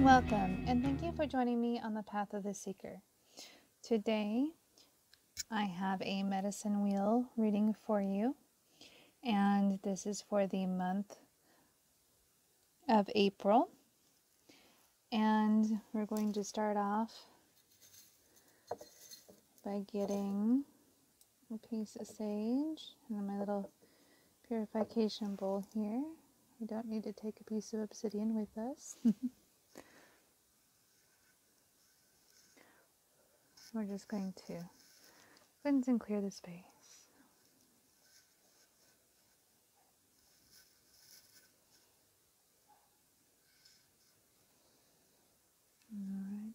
Welcome, and thank you for joining me on the Path of the Seeker. Today, I have a medicine wheel reading for you, and this is for the month of April. And we're going to start off by getting a piece of sage and my little purification bowl here. We don't need to take a piece of obsidian with us. We're just going to cleanse and clear the space. Alright,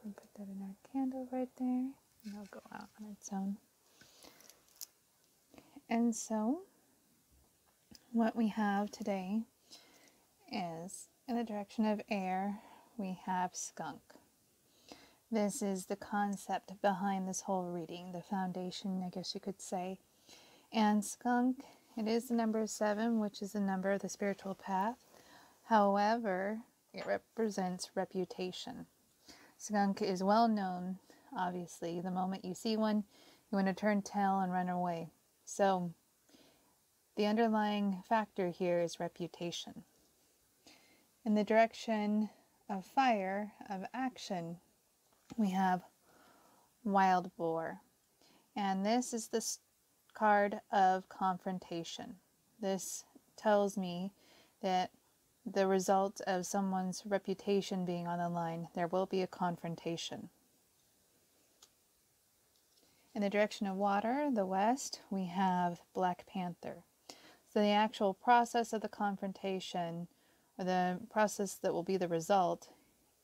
we'll put that in our candle right there, and it'll go out on its own. And so, what we have today is, in the direction of air, we have skunk. This is the concept behind this whole reading, the foundation, I guess you could say. And skunk, it is the number 7, which is the number of the spiritual path. However, it represents reputation. Skunk is well known, obviously. The moment you see one, you want to turn tail and run away. So, the underlying factor here is reputation. In the direction of fire, of action, we have Wild Boar. And this is the card of confrontation. This tells me that the result of someone's reputation being on the line, there will be a confrontation. In the direction of water, the west, we have Black Panther. So the actual process of the confrontation, or the process that will be the result,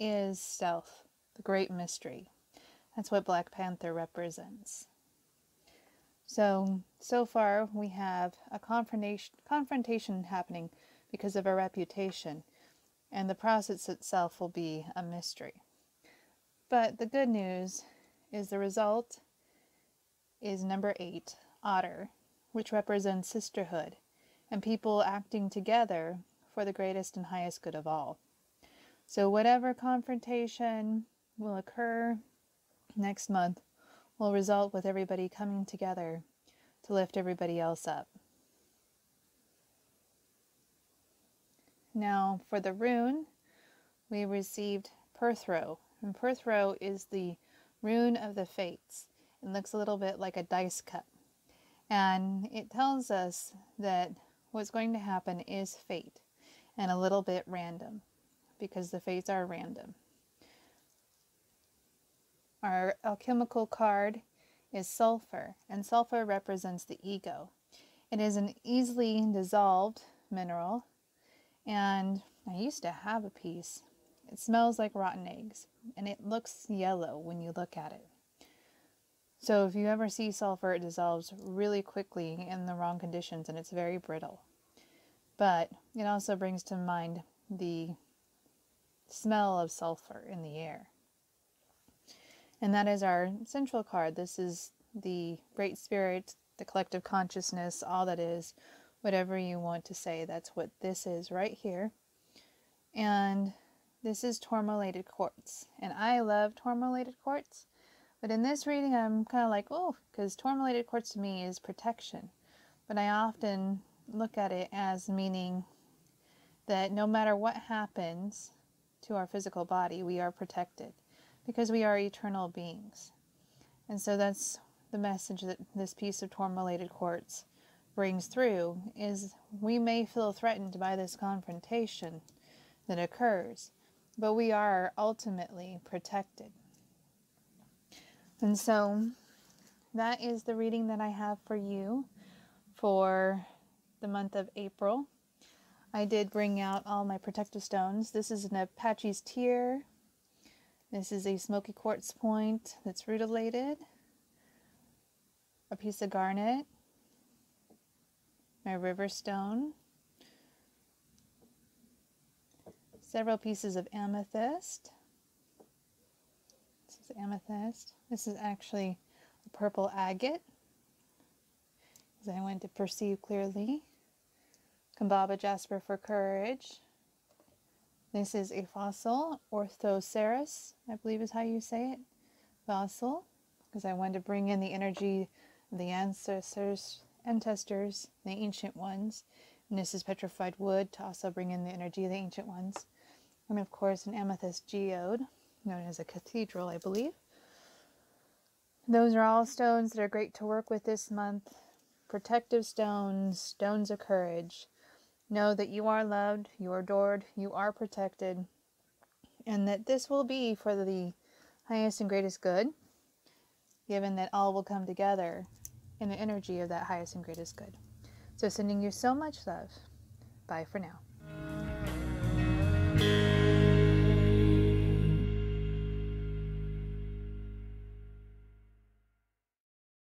is stealth, the great mystery. That's what Black Panther represents. So far we have a confrontation happening because of a reputation, and the process itself will be a mystery. But the good news is the result is number 8, Otter, which represents sisterhood and people acting together for the greatest and highest good of all. So whatever confrontation will occur next month will result with everybody coming together to lift everybody else up. Now for the rune, we received Perthrow. And Perthrow is the rune of the fates. It looks a little bit like a dice cup. And it tells us that what's going to happen is fate and a little bit random, because the fates are random. Our alchemical card is sulfur, and sulfur represents the ego. It is an easily dissolved mineral, and I used to have a piece. It smells like rotten eggs, and it looks yellow when you look at it. So if you ever see sulfur, it dissolves really quickly in the wrong conditions, and it's very brittle. But it also brings to mind the smell of sulfur in the air. And that is our central card. This is the Great Spirit, the collective consciousness, all that is, whatever you want to say. That's what this is right here. And this is tourmalated quartz. And I love tourmalated quartz. But in this reading, I'm kind of like, oh, because tourmalated quartz to me is protection. But I often look at it as meaning that no matter what happens to our physical body, we are protected because we are eternal beings. And so that's the message that this piece of tourmalated quartz brings through, is we may feel threatened by this confrontation that occurs, but we are ultimately protected. And so that is the reading that I have for you for the month of April. I did bring out all my protective stones. This is an Apache's Tear. This is a smoky quartz point that's rutilated. A piece of garnet. My river stone. Several pieces of amethyst. This is amethyst. This is actually a purple agate, as I went to perceive clearly. Kambaba jasper for courage. This is a fossil, Orthoceras, I believe is how you say it, fossil, because I wanted to bring in the energy of the ancestors, the ancient ones. And this is petrified wood to also bring in the energy of the ancient ones. And of course, an amethyst geode, known as a cathedral, I believe. Those are all stones that are great to work with this month. Protective stones, stones of courage. Know that you are loved, you are adored, you are protected, and that this will be for the highest and greatest good, given that all will come together in the energy of that highest and greatest good. So sending you so much love. Bye for now.